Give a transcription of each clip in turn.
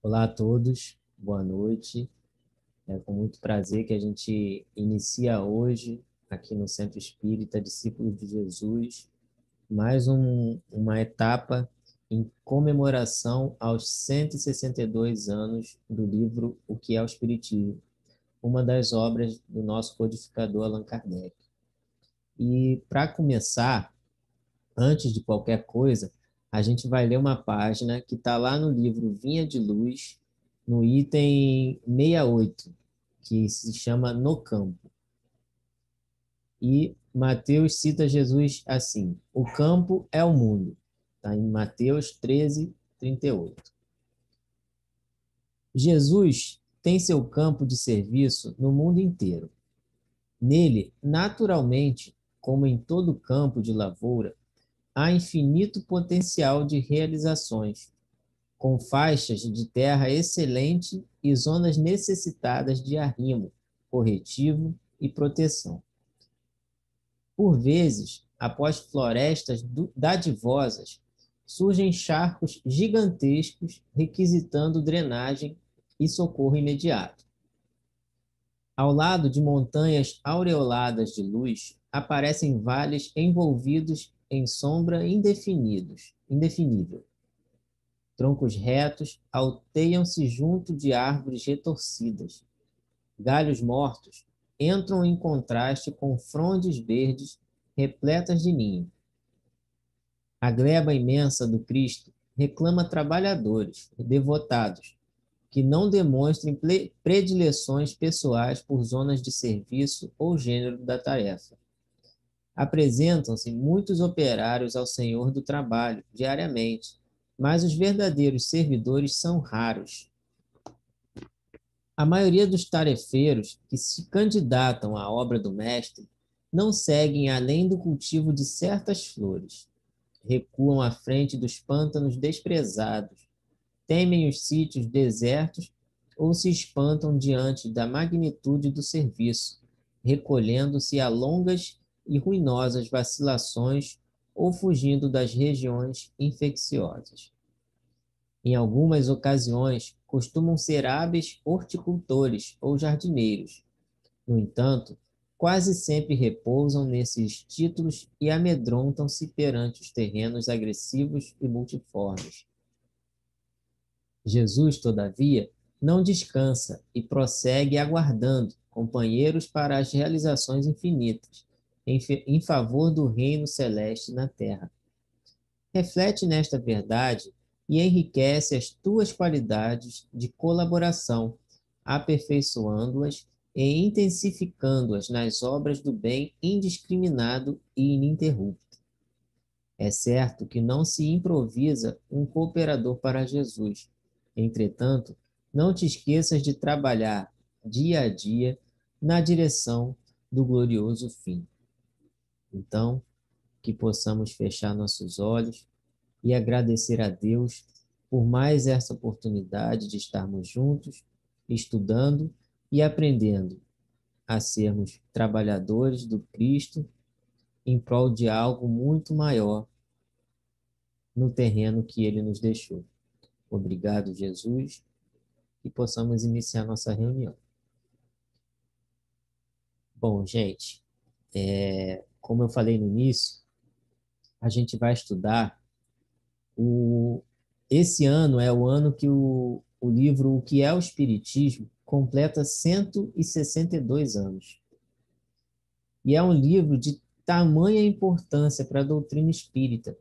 Olá a todos, boa noite. É com muito prazer que a gente inicia hoje, aqui no Centro Espírita Discípulos de Jesus, uma etapa em comemoração aos 162 anos do livro O que é o Espiritismo, uma das obras do nosso codificador Allan Kardec. E para começar, antes de qualquer coisa, a gente vai ler uma página que está lá no livro Vinha de Luz, no item 68, que se chama No Campo. E Mateus cita Jesus assim: o campo é o mundo. Está em Mateus 13, 38. Jesus tem seu campo de serviço no mundo inteiro. Nele, naturalmente, como em todo campo de lavoura, há infinito potencial de realizações, com faixas de terra excelente e zonas necessitadas de arrimo, corretivo e proteção. Por vezes, após florestas dadivosas, surgem charcos gigantescos requisitando drenagem e socorro imediato. Ao lado de montanhas aureoladas de luz, aparecem vales envolvidos em sombra indefinível. Troncos retos alteiam-se junto de árvores retorcidas. Galhos mortos entram em contraste com frondes verdes repletas de ninho. A gleba imensa do Cristo reclama trabalhadores, devotados, que não demonstrem predileções pessoais por zonas de serviço ou gênero da tarefa. Apresentam-se muitos operários ao Senhor do trabalho, diariamente, mas os verdadeiros servidores são raros. A maioria dos tarefeiros que se candidatam à obra do mestre não seguem além do cultivo de certas flores, recuam à frente dos pântanos desprezados, temem os sítios desertos ou se espantam diante da magnitude do serviço, recolhendo-se a longas e ruinosas vacilações ou fugindo das regiões infecciosas. Em algumas ocasiões, costumam ser hábeis horticultores ou jardineiros. No entanto, quase sempre repousam nesses títulos e amedrontam-se perante os terrenos agressivos e multiformes. Jesus, todavia, não descansa e prossegue aguardando companheiros para as realizações infinitas, em favor do reino celeste na terra. Reflete nesta verdade e enriquece as tuas qualidades de colaboração, aperfeiçoando-as e intensificando-as nas obras do bem indiscriminado e ininterrupto. É certo que não se improvisa um cooperador para Jesus. Entretanto, não te esqueças de trabalhar dia a dia na direção do glorioso fim. Então, que possamos fechar nossos olhos e agradecer a Deus por mais essa oportunidade de estarmos juntos, estudando e aprendendo a sermos trabalhadores do Cristo em prol de algo muito maior no terreno que ele nos deixou. Obrigado, Jesus, e possamos iniciar nossa reunião. Bom, gente, como eu falei no início, a gente vai estudar o... Esse ano é o ano que o livro O que é o Espiritismo completa 162 anos. E é um livro de tamanha importância para a doutrina espírita.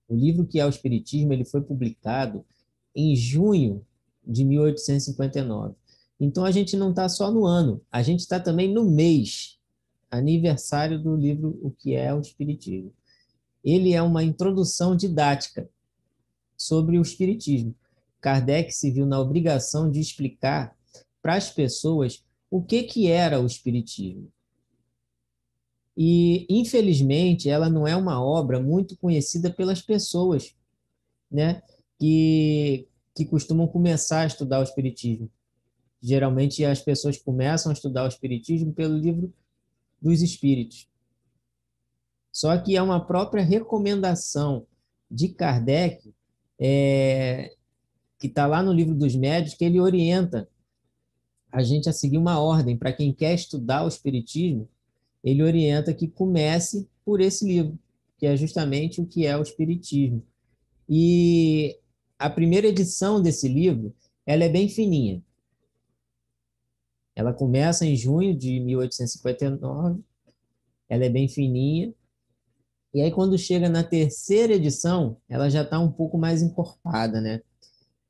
O livro que é o Espiritismo ele foi publicado em junho de 1859. Então a gente não está só no ano, a gente está também no mês, aniversário do livro O que é o Espiritismo. Ele é uma introdução didática sobre o Espiritismo. Kardec se viu na obrigação de explicar para as pessoas o que era o Espiritismo. E, infelizmente, ela não é uma obra muito conhecida pelas pessoas, né, que costumam começar a estudar o Espiritismo. Geralmente, as pessoas começam a estudar o Espiritismo pelo livro dos Espíritos. Só que é uma própria recomendação de Kardec que está lá no Livro dos Médiuns, que ele orienta a gente a seguir uma ordem. Para quem quer estudar o Espiritismo, ele orienta que comece por esse livro, que é justamente o que é o Espiritismo. E a primeira edição desse livro, ela é bem fininha. Ela começa em junho de 1859, ela é bem fininha, e aí quando chega na terceira edição, ela já está um pouco mais encorpada, né?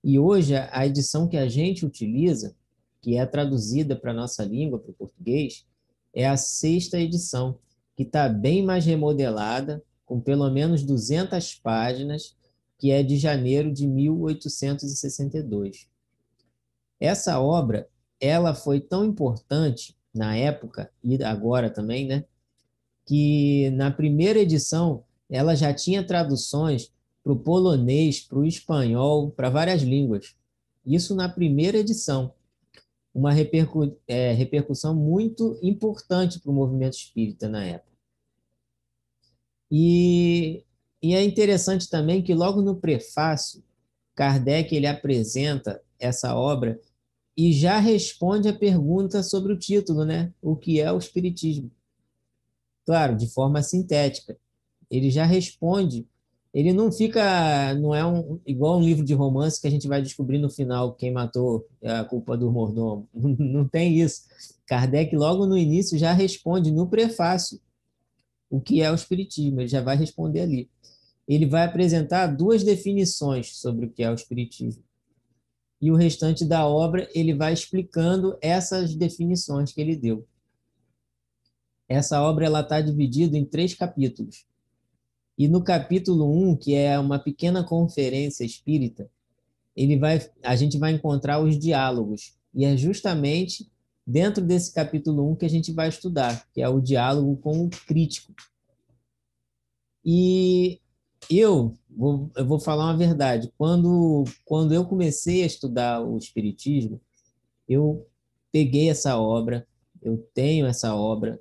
E hoje a edição que a gente utiliza, que é traduzida para a nossa língua, para o português, é a sexta edição, que está bem mais remodelada, com pelo menos 200 páginas, que é de janeiro de 1862. Essa obra, ela foi tão importante na época, e agora também, né, que na primeira edição ela já tinha traduções para o polonês, para o espanhol, para várias línguas. Isso na primeira edição. Uma repercussão muito importante para o movimento espírita na época. E é interessante também que logo no prefácio, Kardec ele apresenta essa obra e já responde a pergunta sobre o título, né? O que é o Espiritismo? Claro, de forma sintética. Ele já responde. Ele não fica, não é igual um livro de romance que a gente vai descobrir no final quem matou é a culpa do mordomo. Não tem isso. Kardec, logo no início, já responde no prefácio o que é o Espiritismo. Ele já vai responder ali. Ele vai apresentar duas definições sobre o que é o Espiritismo. E o restante da obra ele vai explicando essas definições que ele deu. Essa obra está dividida em 3 capítulos. E no capítulo 1, que é uma pequena conferência espírita, a gente vai encontrar os diálogos. E é justamente dentro desse capítulo 1 que a gente vai estudar, que é o diálogo com o crítico. E eu vou falar uma verdade. Quando eu comecei a estudar o Espiritismo, eu peguei essa obra, eu tenho essa obra,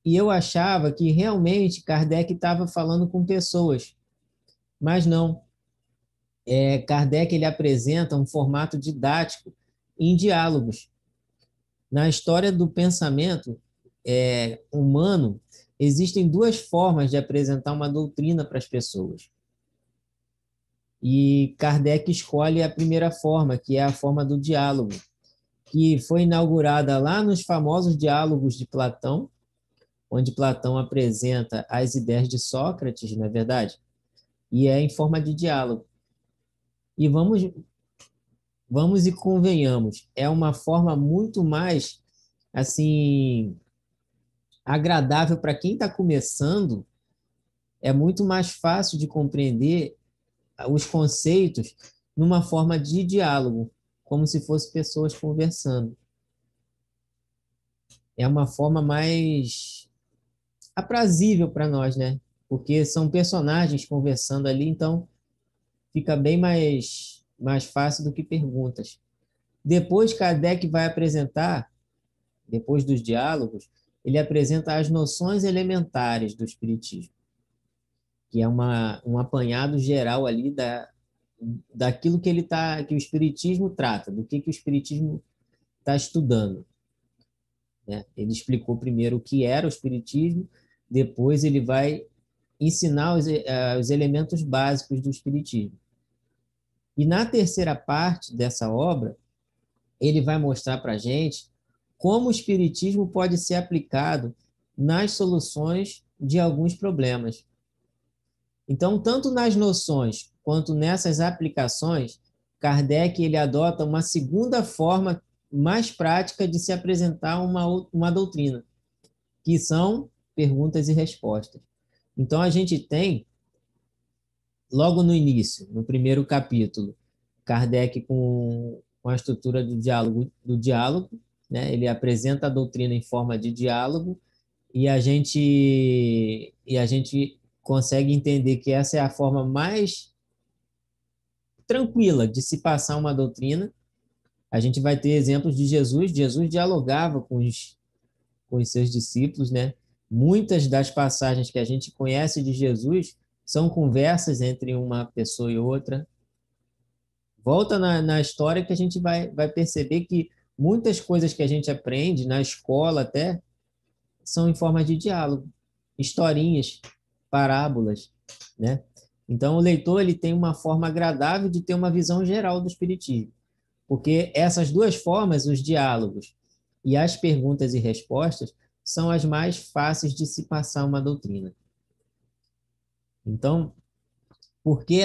e eu achava que realmente Kardec estava falando com pessoas, mas não. Kardec ele apresenta um formato didático em diálogos. Na história do pensamento humano, existem 2 formas de apresentar uma doutrina para as pessoas. E Kardec escolhe a primeira forma, que é a forma do diálogo, que foi inaugurada lá nos famosos diálogos de Platão, onde Platão apresenta as ideias de Sócrates, não é verdade? E é em forma de diálogo. E vamos e convenhamos, é uma forma muito mais assim agradável para quem está começando, é muito mais fácil de compreender os conceitos numa forma de diálogo, como se fossem pessoas conversando. É uma forma mais aprazível para nós, né? Porque são personagens conversando ali, então fica bem mais fácil do que perguntas. Depois, Kardec vai apresentar, depois dos diálogos, ele apresenta as noções elementares do Espiritismo, que é um apanhado geral ali daquilo que o Espiritismo trata, do que o Espiritismo está estudando. Né? Ele explicou primeiro o que era o Espiritismo, depois ele vai ensinar os elementos básicos do Espiritismo. E na terceira parte dessa obra, ele vai mostrar para a gente como o Espiritismo pode ser aplicado nas soluções de alguns problemas. Então, tanto nas noções quanto nessas aplicações, Kardec ele adota uma segunda forma mais prática de se apresentar uma doutrina, que são perguntas e respostas. Então, a gente tem, logo no início, no primeiro capítulo, Kardec com a estrutura do diálogo, né? Ele apresenta a doutrina em forma de diálogo e a gente consegue entender que essa é a forma mais tranquila de se passar uma doutrina. A gente vai ter exemplos de Jesus. Jesus dialogava com os seus discípulos, né? Muitas das passagens que a gente conhece de Jesus São conversas entre uma pessoa e outra. Volta na história que a gente vai perceber que muitas coisas que a gente aprende, na escola até, são em forma de diálogo, historinhas, parábolas, né? Então, o leitor ele tem uma forma agradável de ter uma visão geral do Espiritismo, porque essas duas formas, os diálogos e as perguntas e respostas, são as mais fáceis de se passar uma doutrina. Então, por que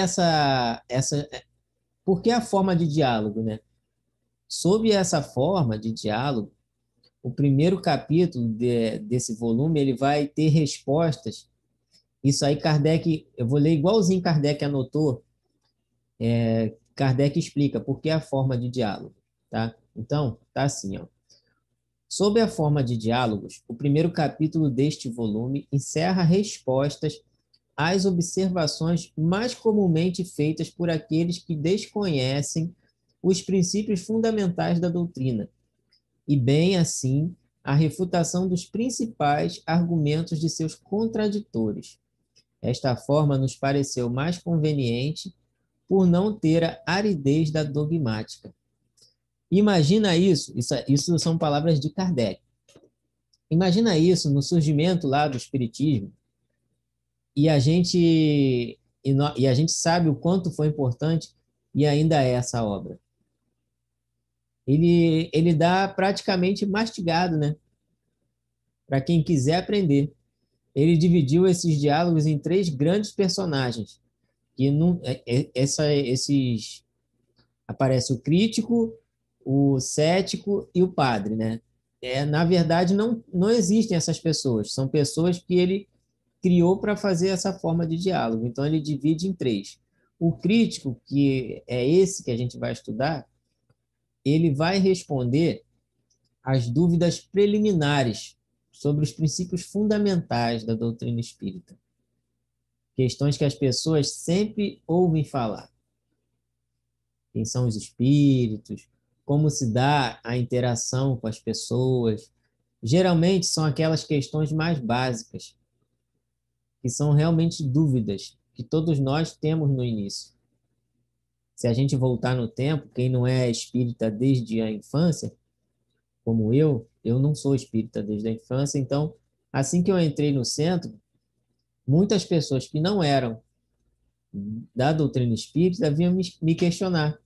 por que a forma de diálogo, né? Sob essa forma de diálogo, o primeiro capítulo desse volume ele vai ter respostas. Isso aí, Kardec, eu vou ler igualzinho Kardec anotou. Kardec explica por que a forma de diálogo, tá? Então, tá assim, ó. Sob a forma de diálogos, o primeiro capítulo deste volume encerra respostas às observações mais comumente feitas por aqueles que desconhecem os princípios fundamentais da doutrina, e bem assim a refutação dos principais argumentos de seus contraditores. Esta forma nos pareceu mais conveniente por não ter a aridez da dogmática. Imagina isso são palavras de Kardec. Imagina isso no surgimento lá do Espiritismo e a gente sabe o quanto foi importante e ainda é essa obra. Ele dá praticamente mastigado, né? Para quem quiser aprender. Ele dividiu esses diálogos em três grandes personagens, que não, esses aparece o crítico, o cético e o padre, né? Na verdade, não existem essas pessoas. São pessoas que ele criou para fazer essa forma de diálogo. Então, ele divide em três. O crítico, que é esse que a gente vai estudar, ele vai responder às dúvidas preliminares sobre os princípios fundamentais da doutrina espírita. Questões que as pessoas sempre ouvem falar. Quem são os espíritos? Como se dá a interação com as pessoas? Geralmente são aquelas questões mais básicas, que são realmente dúvidas que todos nós temos no início. Se a gente voltar no tempo, quem não é espírita desde a infância, como eu não sou espírita desde a infância, então, assim que eu entrei no centro, muitas pessoas que não eram da doutrina espírita vinham me questionar,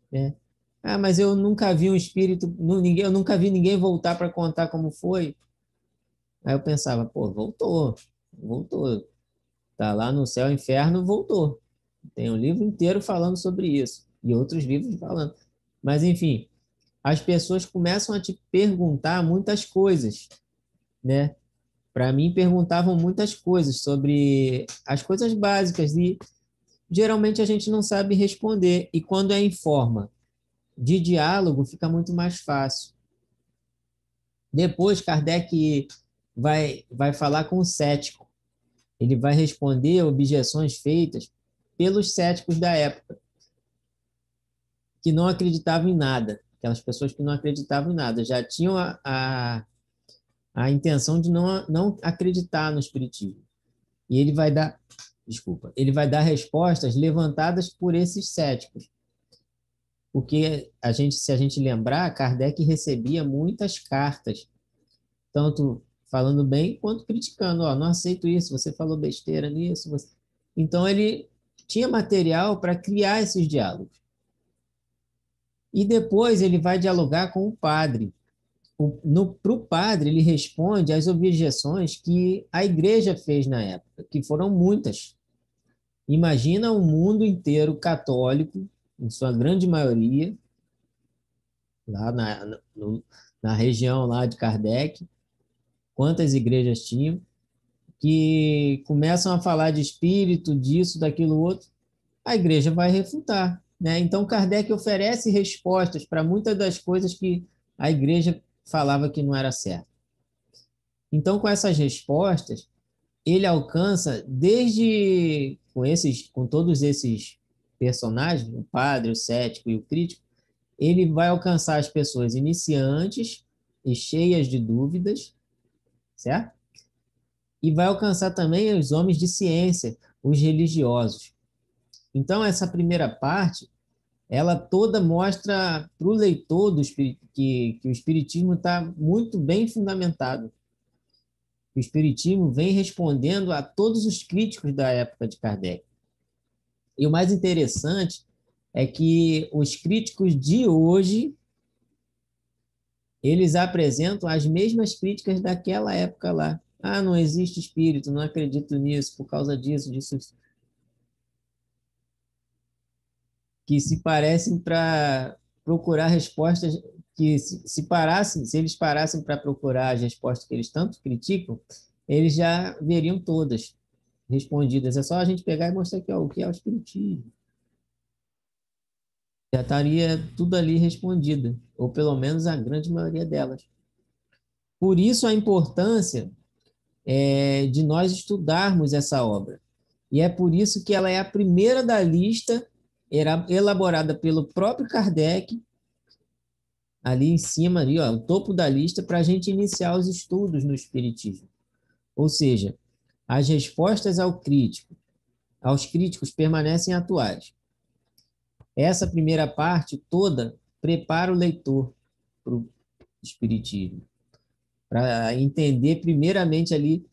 né? Ah, mas eu nunca vi um espírito, eu nunca vi ninguém voltar para contar como foi. Aí eu pensava, pô, voltou. Tá lá no céu e inferno, voltou. Tem um livro inteiro falando sobre isso e outros livros falando. Mas enfim, as pessoas começam a te perguntar muitas coisas, né? Para mim perguntavam muitas coisas sobre as coisas básicas e geralmente a gente não sabe responder. E quando é em forma de diálogo, fica muito mais fácil. Depois, Kardec vai falar com o cético. Ele vai responder objeções feitas pelos céticos da época, que não acreditavam em nada. Aquelas pessoas que não acreditavam em nada, já tinham a intenção de não acreditar no Espiritismo. E ele vai dar, desculpa, ele vai dar respostas levantadas por esses céticos. Porque se a gente lembrar, Kardec recebia muitas cartas, tanto falando bem quanto criticando. Ó, não aceito isso, você falou besteira nisso. Então, ele tinha material para criar esses diálogos. E depois ele vai dialogar com o padre. Para o padre, ele responde às objeções que a igreja fez na época, que foram muitas. Imagina um mundo inteiro católico, em sua grande maioria, lá na região lá de Kardec, quantas igrejas tinham, que começam a falar de espírito, disso, daquilo outro, a igreja vai refutar, né? Então, Kardec oferece respostas para muitas das coisas que a igreja falava que não era certo. Então, com essas respostas, ele alcança, com todos esses personagens, o padre, o cético e o crítico, ele vai alcançar as pessoas iniciantes e cheias de dúvidas, certo? E vai alcançar também os homens de ciência, os religiosos. Então, essa primeira parte, ela toda mostra para o leitor que o Espiritismo está muito bem fundamentado. O Espiritismo vem respondendo a todos os críticos da época de Kardec. E o mais interessante é que os críticos de hoje, eles apresentam as mesmas críticas daquela época lá. Ah, não existe espírito, não acredito nisso, por causa disso, disso, que se parecem para procurar respostas que se eles parassem para procurar as respostas que eles tanto criticam, eles já veriam todas respondidas. É só a gente pegar e mostrar aqui, ó, o que é o espiritismo. Já estaria tudo ali respondido, ou pelo menos a grande maioria delas. Por isso a importância de nós estudarmos essa obra. E é por isso que ela é a primeira da lista, era elaborada pelo próprio Kardec, ali em cima, ali, ó, o topo da lista, para a gente iniciar os estudos no Espiritismo. Ou seja, as respostas aos críticos permanecem atuais. Essa primeira parte toda prepara o leitor para o Espiritismo, para entender primeiramente ali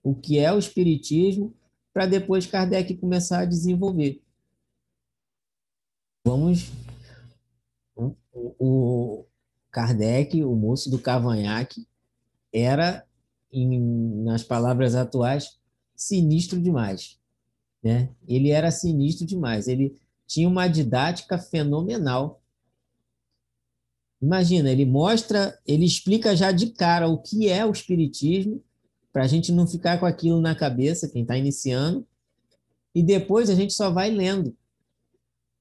o que é o Espiritismo, para depois Kardec começar a desenvolver. Vamos. O Kardec, o moço do cavanhaque, era, nas palavras atuais, sinistro demais, né? Ele era sinistro demais. Ele tinha uma didática fenomenal. Imagina, ele explica já de cara o que é o espiritismo, para a gente não ficar com aquilo na cabeça, quem está iniciando, e depois a gente só vai lendo.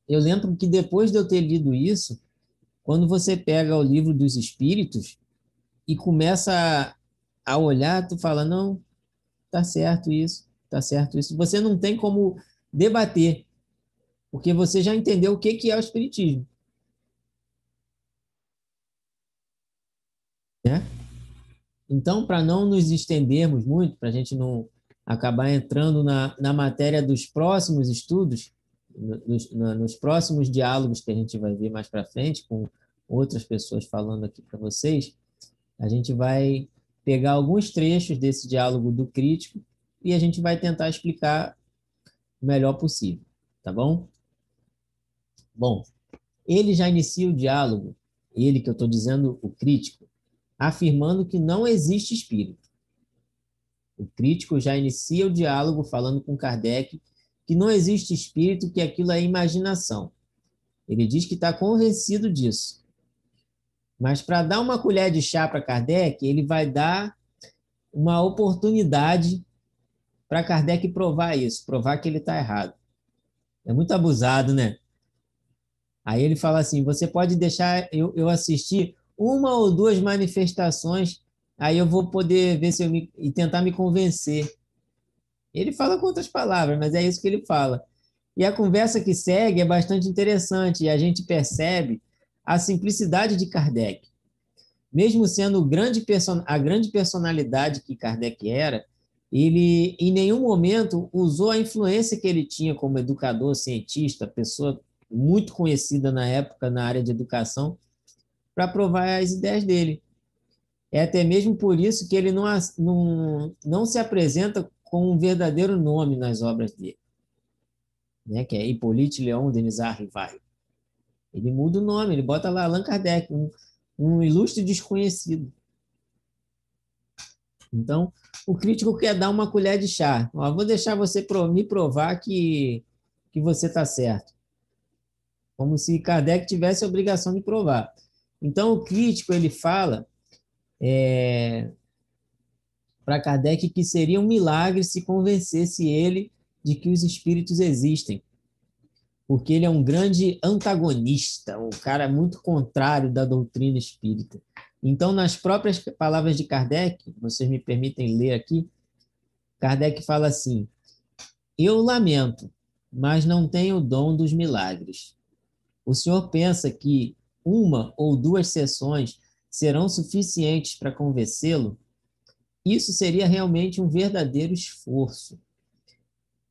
Eu lembro que depois de eu ter lido isso, quando você pega o livro dos Espíritos e começa a olhar, tu fala, não, tá certo isso, tá certo isso. Você não tem como debater, porque você já entendeu o que é o Espiritismo, né? Então, para não nos estendermos muito, para a gente não acabar entrando na matéria dos próximos estudos, nos próximos diálogos que a gente vai ver mais para frente, com outras pessoas falando aqui para vocês, a gente vai pegar alguns trechos desse diálogo do crítico e a gente vai tentar explicar o melhor possível, tá bom? Bom, ele já inicia o diálogo, ele que eu estou dizendo, o crítico, afirmando que não existe espírito. O crítico já inicia o diálogo falando com Kardec que não existe espírito, que aquilo é imaginação. Ele diz que está convencido disso. Mas para dar uma colher de chá para Kardec, ele vai dar uma oportunidade para Kardec provar isso, provar que ele está errado. É muito abusado, né? Aí ele fala assim: você pode deixar eu assistir uma ou duas manifestações, aí eu vou poder ver se e tentar me convencer. Ele fala com outras palavras, mas é isso que ele fala. E a conversa que segue é bastante interessante e a gente percebe a simplicidade de Kardec. Mesmo sendo a grande personalidade que Kardec era, ele em nenhum momento usou a influência que ele tinha como educador, cientista, pessoa muito conhecida na época na área de educação, para provar as ideias dele. É até mesmo por isso que ele não se apresenta com um verdadeiro nome nas obras dele, né? Que é Hippolyte Léon Denisard Rivard. Ele muda o nome, ele bota lá Allan Kardec, um ilustre desconhecido. Então, o crítico quer dar uma colher de chá. Ó, vou deixar você me provar que você está certo. Como se Kardec tivesse a obrigação de provar. Então, o crítico ele fala para Kardec que seria um milagre se convencesse ele de que os espíritos existem, porque ele é um grande antagonista, um cara muito contrário da doutrina espírita. Então, nas próprias palavras de Kardec, vocês me permitem ler aqui, Kardec fala assim: eu lamento, mas não tenho o dom dos milagres. O senhor pensa que uma ou duas sessões serão suficientes para convencê-lo? Isso seria realmente um verdadeiro esforço.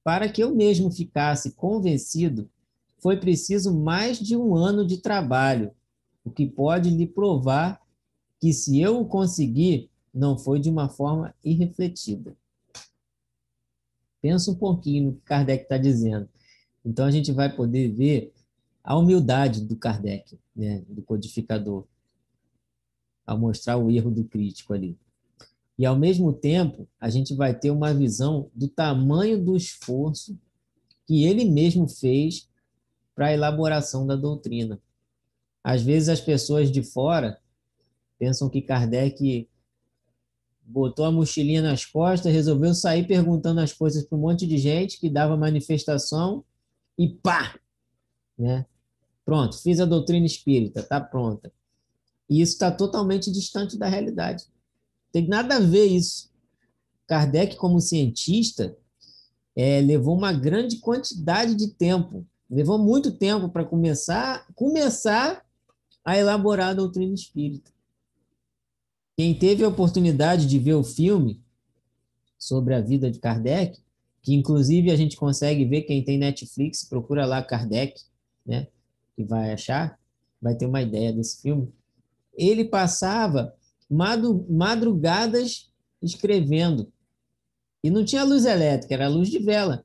Para que eu mesmo ficasse convencido, foi preciso mais de 1 ano de trabalho, o que pode lhe provar que, se eu o conseguir, não foi de uma forma irrefletida. Pensa um pouquinho no que Kardec está dizendo. Então, a gente vai poder ver a humildade do Kardec, né, do codificador, ao mostrar o erro do crítico ali. E, ao mesmo tempo, a gente vai ter uma visão do tamanho do esforço que ele mesmo fez para a elaboração da doutrina. Às vezes, as pessoas de fora pensam que Kardec botou a mochilinha nas costas, resolveu sair perguntando as coisas para um monte de gente que dava manifestação e pá, né? Pronto, fiz a doutrina espírita, tá pronta. E isso está totalmente distante da realidade. Tem nada a ver isso. Kardec, como cientista, levou uma grande quantidade de tempo, levou muito tempo para começar a elaborar a doutrina espírita. Quem teve a oportunidade de ver o filme sobre a vida de Kardec, que inclusive a gente consegue ver, quem tem Netflix, procura lá Kardec, né, que vai achar, vai ter uma ideia desse filme. Ele passava madrugadas escrevendo. E não tinha luz elétrica, era luz de vela.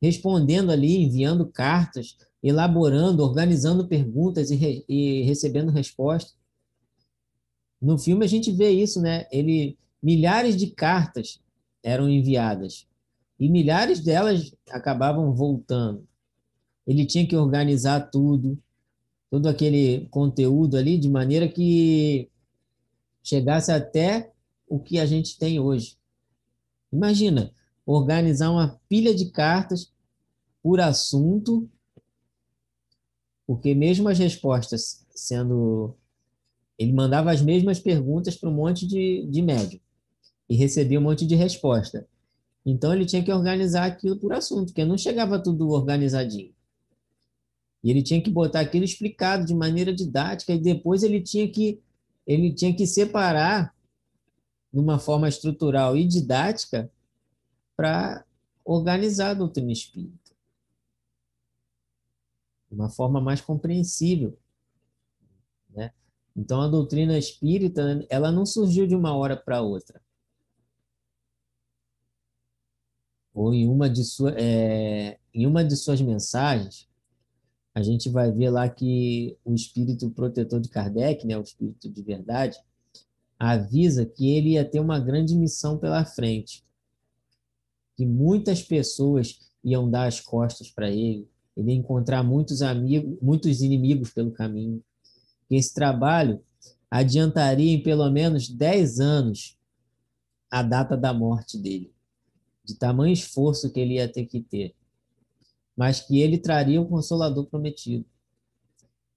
Respondendo ali, enviando cartas, elaborando, organizando perguntas e recebendo respostas. No filme a gente vê isso, né? Milhares de cartas eram enviadas e milhares delas acabavam voltando. Ele tinha que organizar tudo, todo aquele conteúdo ali, de maneira que chegasse até o que a gente tem hoje. Imagina, organizar uma pilha de cartas por assunto, porque mesmo as respostas sendo... Ele mandava as mesmas perguntas para um monte de médium e recebia um monte de resposta. Então ele tinha que organizar aquilo por assunto, porque não chegava tudo organizadinho. E ele tinha que botar aquilo explicado de maneira didática e depois ele tinha que separar de uma forma estrutural e didática para organizar a doutrina espírita, de uma forma mais compreensível, né? Então a doutrina espírita, ela não surgiu de uma hora para outra. Ou em uma de suas mensagens, a gente vai ver lá que o espírito protetor de Kardec, né, o espírito de verdade, avisa que ele ia ter uma grande missão pela frente, que muitas pessoas iam dar as costas para ele, ele ia encontrar muitos amigos, muitos inimigos pelo caminho, que esse trabalho adiantaria em pelo menos 10 anos a data da morte dele, de tamanho esforço que ele ia ter que ter, mas que ele traria o Consolador prometido.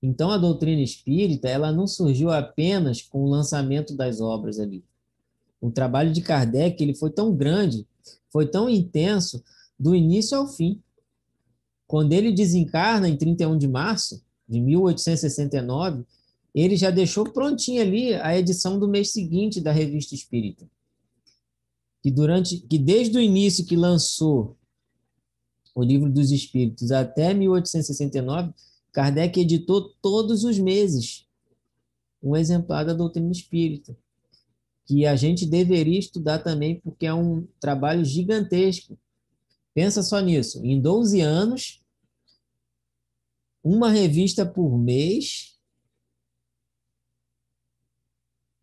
Então, a doutrina espírita, ela não surgiu apenas com o lançamento das obras ali. O trabalho de Kardec, ele foi tão grande, foi tão intenso, do início ao fim. Quando ele desencarna em 31 de março de 1869, ele já deixou prontinha ali a edição do mês seguinte da Revista Espírita. Que desde o início que lançou o Livro dos Espíritos até 1869, Kardec editou todos os meses um exemplar da doutrina espírita, que a gente deveria estudar também, porque é um trabalho gigantesco. Pensa só nisso, em 12 anos, uma revista por mês,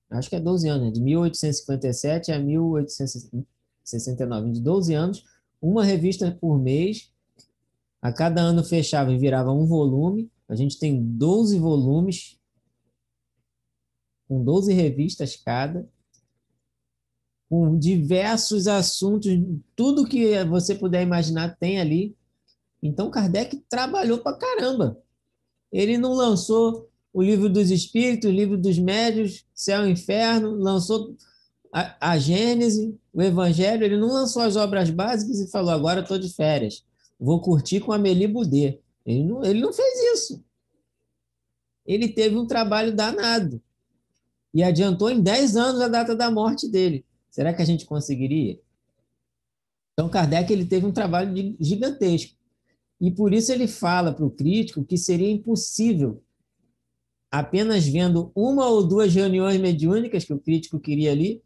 acho que é 12 anos, né? De 1857 a 1869, de 12 anos, uma revista por mês, a cada ano fechava e virava um volume, a gente tem 12 volumes, com 12 revistas cada, com diversos assuntos, tudo que você puder imaginar tem ali. Então, Kardec trabalhou pra caramba. Ele não lançou o Livro dos Espíritos, o Livro dos Médios, Céu e Inferno, lançou a Gênese, o Evangelho, ele não lançou as obras básicas e falou, agora estou de férias, vou curtir com Amélie Boudet. Ele não fez isso. Ele teve um trabalho danado e adiantou em 10 anos a data da morte dele. Será que a gente conseguiria? Então, Kardec ele teve um trabalho gigantesco. E por isso ele fala para o crítico que seria impossível, apenas vendo uma ou duas reuniões mediúnicas que o crítico queria ali,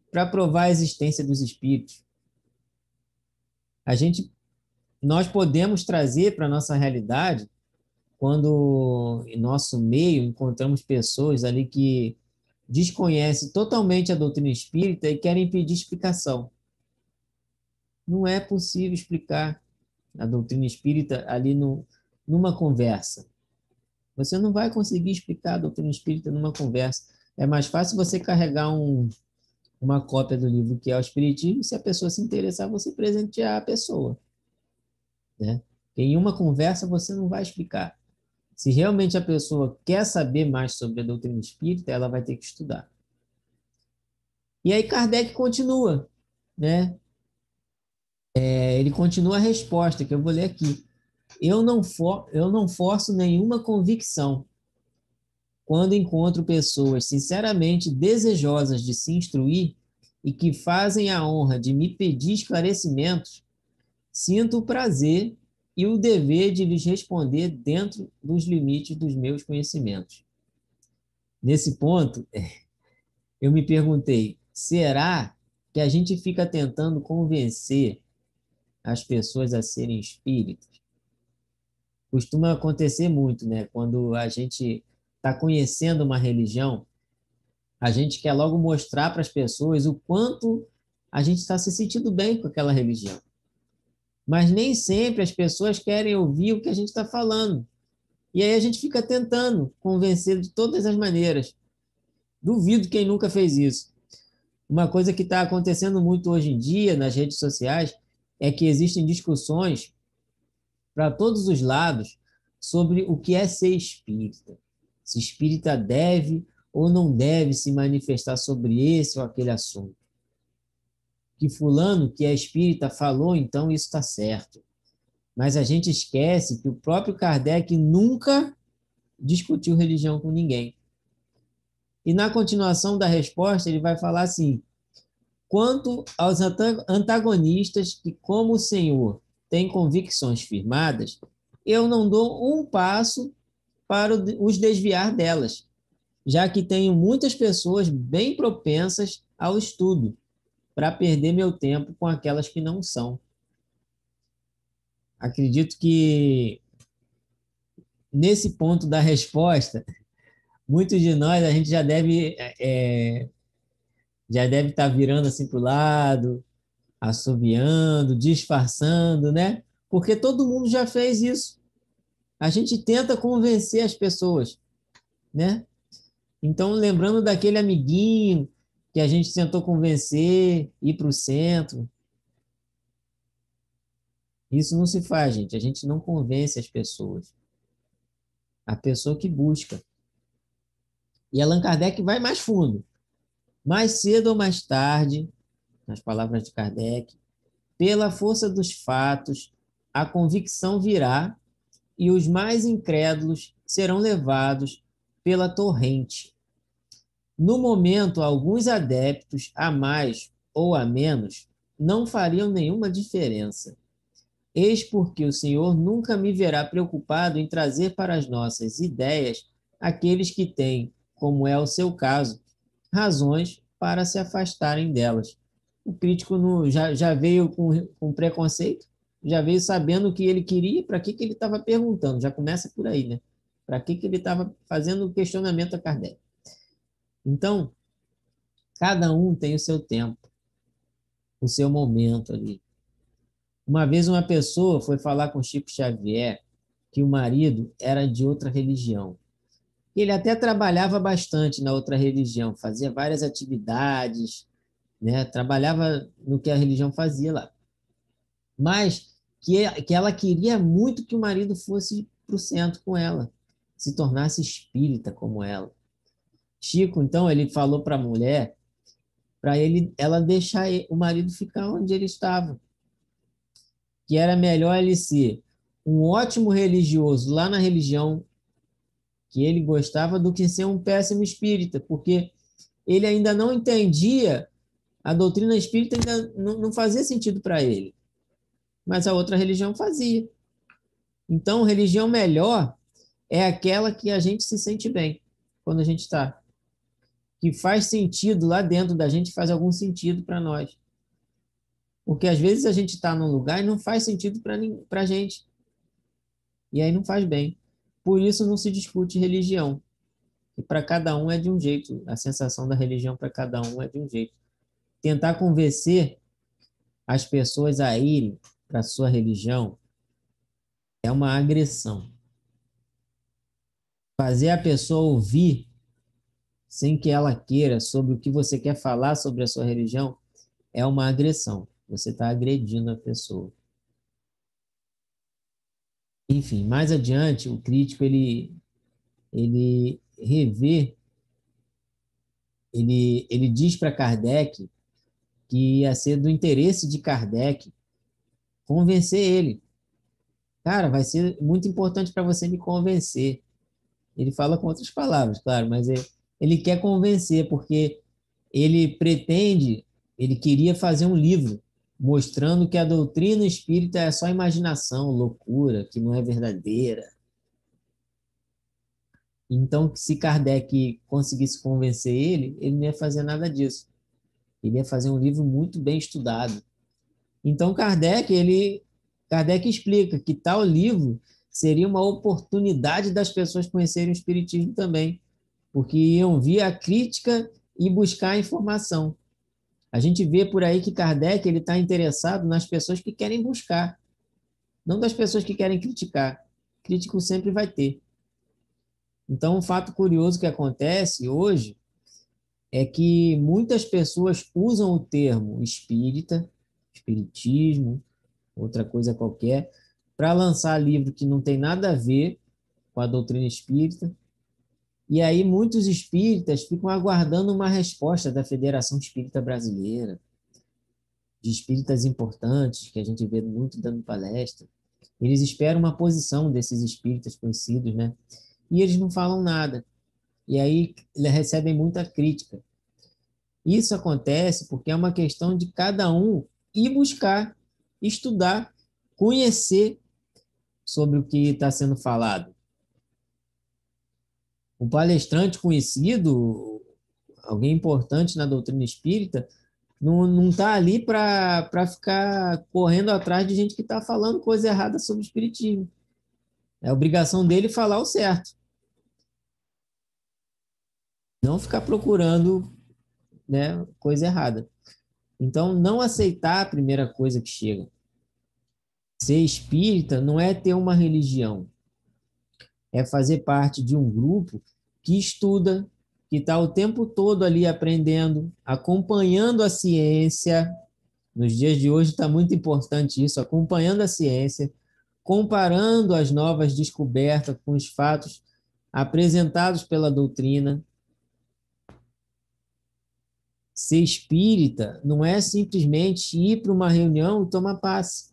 para provar a existência dos espíritos. Nós podemos trazer para a nossa realidade, quando em nosso meio encontramos pessoas ali que desconhecem totalmente a doutrina espírita e querem pedir explicação. Não é possível explicar a doutrina espírita ali numa conversa. Você não vai conseguir explicar a doutrina espírita numa conversa. É mais fácil você carregar uma cópia do livro que é o Espiritismo, e se a pessoa se interessar, você presentear a pessoa, né? Em uma conversa você não vai explicar. Se realmente a pessoa quer saber mais sobre a doutrina espírita, ela vai ter que estudar. E aí Kardec continua, né? Ele continua a resposta, que eu vou ler aqui. Eu não forço nenhuma convicção quando encontro pessoas sinceramente desejosas de se instruir e que fazem a honra de me pedir esclarecimentos. Sinto o prazer e o dever de lhes responder dentro dos limites dos meus conhecimentos. Nesse ponto, eu me perguntei, será que a gente fica tentando convencer as pessoas a serem espíritas? Costuma acontecer muito, né? Quando a gente está conhecendo uma religião, a gente quer logo mostrar para as pessoas o quanto a gente está se sentindo bem com aquela religião. Mas nem sempre as pessoas querem ouvir o que a gente está falando. E aí a gente fica tentando convencer de todas as maneiras. Duvido quem nunca fez isso. Uma coisa que está acontecendo muito hoje em dia nas redes sociais é que existem discussões para todos os lados sobre o que é ser espírita. Se espírita deve ou não deve se manifestar sobre esse ou aquele assunto. Que fulano, que é espírita, falou, então isso está certo. Mas a gente esquece que o próprio Kardec nunca discutiu religião com ninguém. E na continuação da resposta, ele vai falar assim: quanto aos antagonistas que, como o Senhor, têm convicções firmadas, eu não dou um passo para os desviar delas, já que tenho muitas pessoas bem propensas ao estudo, para perder meu tempo com aquelas que não são. Acredito que nesse ponto da resposta, muitos de nós a gente já deve estar virando assim para o lado, assoviando, disfarçando, né? Porque todo mundo já fez isso. A gente tenta convencer as pessoas, né? Então, lembrando daquele amiguinho que a gente tentou convencer, ir para o centro, isso não se faz, gente. A gente não convence as pessoas. A pessoa que busca. E Allan Kardec vai mais fundo. Mais cedo ou mais tarde, nas palavras de Kardec, pela força dos fatos, a convicção virá e os mais incrédulos serão levados pela torrente. No momento, alguns adeptos, a mais ou a menos, não fariam nenhuma diferença. Eis porque o Senhor nunca me verá preocupado em trazer para as nossas ideias aqueles que têm, como é o seu caso, razões para se afastarem delas. O crítico já veio com preconceito, já veio sabendo o que ele queria, para que ele estava perguntando, já começa por aí, né? Para que ele estava fazendo o questionamento a Kardec. Então, cada um tem o seu tempo, o seu momento ali. Uma vez uma pessoa foi falar com Chico Xavier que o marido era de outra religião. Ele até trabalhava bastante na outra religião, fazia várias atividades, né? Trabalhava no que a religião fazia lá. Mas que ela queria muito que o marido fosse para o centro com ela, se tornasse espírita como ela. Chico, então, ele falou para a mulher, ela deixar o marido ficar onde ele estava, que era melhor ele ser um ótimo religioso lá na religião que ele gostava do que ser um péssimo espírita, porque ele ainda não entendia, a doutrina espírita ainda não fazia sentido para ele. mas a outra religião fazia. Então, religião melhor é aquela que a gente se sente bem quando a gente está. Que faz sentido lá dentro da gente, faz algum sentido para nós. Porque às vezes a gente está num lugar e não faz sentido para a gente. E aí não faz bem. Por isso não se discute religião. E para cada um é de um jeito. A sensação da religião para cada um é de um jeito. Tentar convencer as pessoas a irem para a sua religião é uma agressão. Fazer a pessoa ouvir sem que ela queira sobre o que você quer falar sobre a sua religião é uma agressão. Você está agredindo a pessoa. Enfim, mais adiante, o crítico ele revê, ele diz para Kardec que ia ser do interesse de Kardec convencer ele. Cara, vai ser muito importante para você me convencer. Ele fala com outras palavras, claro, mas ele quer convencer, porque ele pretende, ele queria fazer um livro mostrando que a doutrina espírita é só imaginação, loucura, que não é verdadeira. Então, se Kardec conseguisse convencer ele não ia fazer nada disso. Ele ia fazer um livro muito bem estudado. Então, Kardec explica que tal livro seria uma oportunidade das pessoas conhecerem o Espiritismo também, porque iam vir a crítica e buscar a informação. A gente vê por aí que Kardec está interessado nas pessoas que querem buscar, não das pessoas que querem criticar. Crítico sempre vai ter. Então, um fato curioso que acontece hoje é que muitas pessoas usam o termo espírita, espiritismo, outra coisa qualquer, para lançar livro que não tem nada a ver com a doutrina espírita. E aí muitos espíritas ficam aguardando uma resposta da Federação Espírita Brasileira, de espíritas importantes, que a gente vê muito dando palestra. Eles esperam uma posição desses espíritas conhecidos, né? E eles não falam nada. E aí eles recebem muita crítica. Isso acontece porque é uma questão de cada um ir buscar, estudar, conhecer sobre o que está sendo falado. Um palestrante conhecido, alguém importante na doutrina espírita, não está ali para ficar correndo atrás de gente que está falando coisa errada sobre o espiritismo. É obrigação dele falar o certo. Não ficar procurando, né, coisa errada. Então, não aceitar a primeira coisa que chega. Ser espírita não é ter uma religião, é fazer parte de um grupo que estuda, que está o tempo todo ali aprendendo, acompanhando a ciência. Nos dias de hoje está muito importante isso, acompanhando a ciência, comparando as novas descobertas com os fatos apresentados pela doutrina. Ser espírita não é simplesmente ir para uma reunião e tomar passe,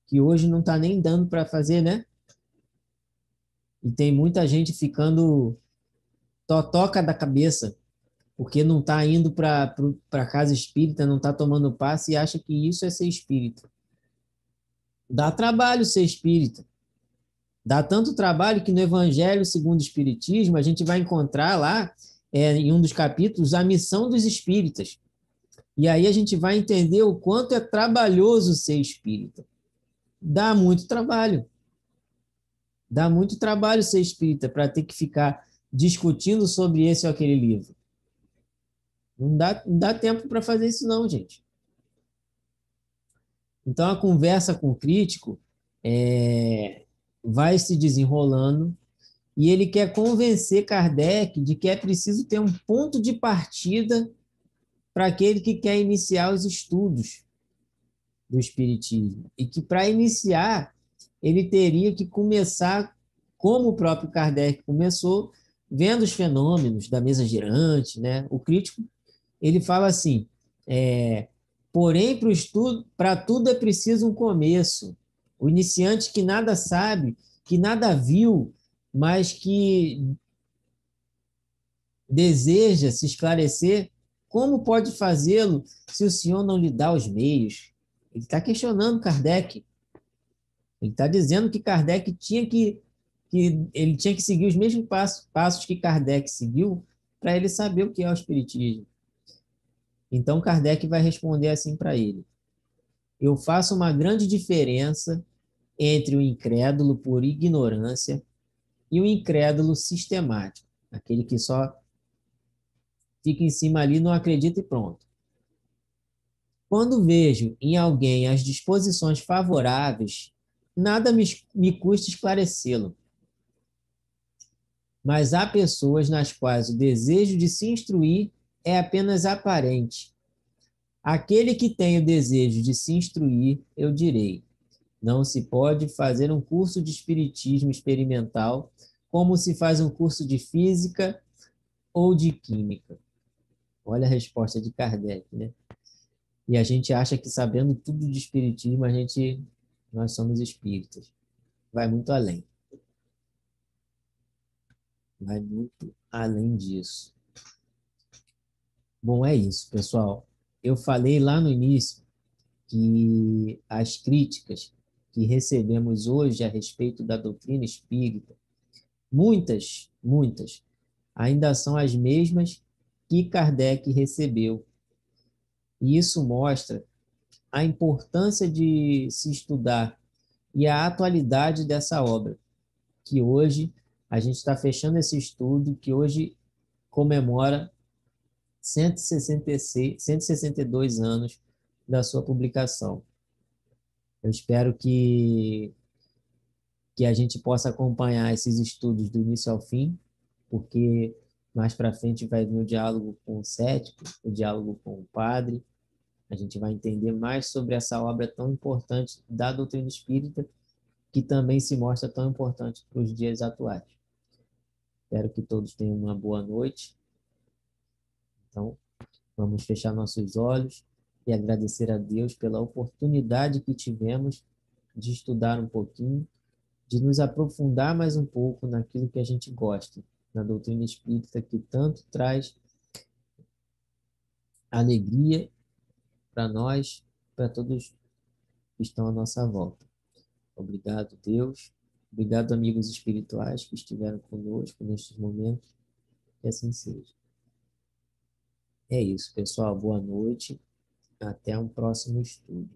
que hoje não está nem dando para fazer, né? E tem muita gente ficando totoca da cabeça, porque não está indo para a casa espírita, não está tomando passe e acha que isso é ser espírita. Dá trabalho ser espírita. Dá tanto trabalho que no Evangelho segundo o Espiritismo a gente vai encontrar lá, em um dos capítulos, a missão dos espíritas. E aí a gente vai entender o quanto é trabalhoso ser espírita. Dá muito trabalho. Dá muito trabalho ser espírita para ter que ficar discutindo sobre esse ou aquele livro. Não dá tempo para fazer isso não, gente. Então, a conversa com o crítico vai se desenrolando e ele quer convencer Kardec de que é preciso ter um ponto de partida para aquele que quer iniciar os estudos do Espiritismo. E que, para iniciar, ele teria que começar, como o próprio Kardec começou, vendo os fenômenos da mesa girante, né? O crítico, ele fala assim, porém, para tudo é preciso um começo. O iniciante que nada sabe, que nada viu, mas que deseja se esclarecer, como pode fazê-lo se o Senhor não lhe dá os meios? Ele está questionando Kardec. Ele está dizendo que Kardec ele tinha que seguir os mesmos passos que Kardec seguiu para ele saber o que é o Espiritismo. Então Kardec vai responder assim para ele: eu faço uma grande diferença entre o incrédulo por ignorância e o incrédulo sistemático, aquele que só fica em cima ali, não acredita e pronto. Quando vejo em alguém as disposições favoráveis, nada me custa esclarecê-lo. Mas há pessoas nas quais o desejo de se instruir é apenas aparente. Aquele que tem o desejo de se instruir, eu direi, não se pode fazer um curso de espiritismo experimental como se faz um curso de física ou de química. Olha a resposta de Kardec, né? E a gente acha que sabendo tudo de espiritismo, nós somos espíritas. Vai muito além. Vai muito além disso. Bom, é isso, pessoal. Eu falei lá no início que as críticas que recebemos hoje a respeito da doutrina espírita, muitas, ainda são as mesmas que Kardec recebeu. E isso mostra a importância de se estudar e a atualidade dessa obra, que hoje a gente está fechando esse estudo, que hoje comemora 162 anos da sua publicação. Eu espero que a gente possa acompanhar esses estudos do início ao fim, porque mais para frente vai vir o diálogo com o cético, o diálogo com o padre. A gente vai entender mais sobre essa obra tão importante da doutrina espírita, que também se mostra tão importante para os dias atuais. Espero que todos tenham uma boa noite. Então, vamos fechar nossos olhos e agradecer a Deus pela oportunidade que tivemos de estudar um pouquinho, de nos aprofundar mais um pouco naquilo que a gente gosta, na doutrina espírita, que tanto traz alegria para nós, para todos que estão à nossa volta. Obrigado, Deus. Obrigado, amigos espirituais que estiveram conosco nestes momentos. Que assim seja. É isso, pessoal. Boa noite. Até um próximo estudo.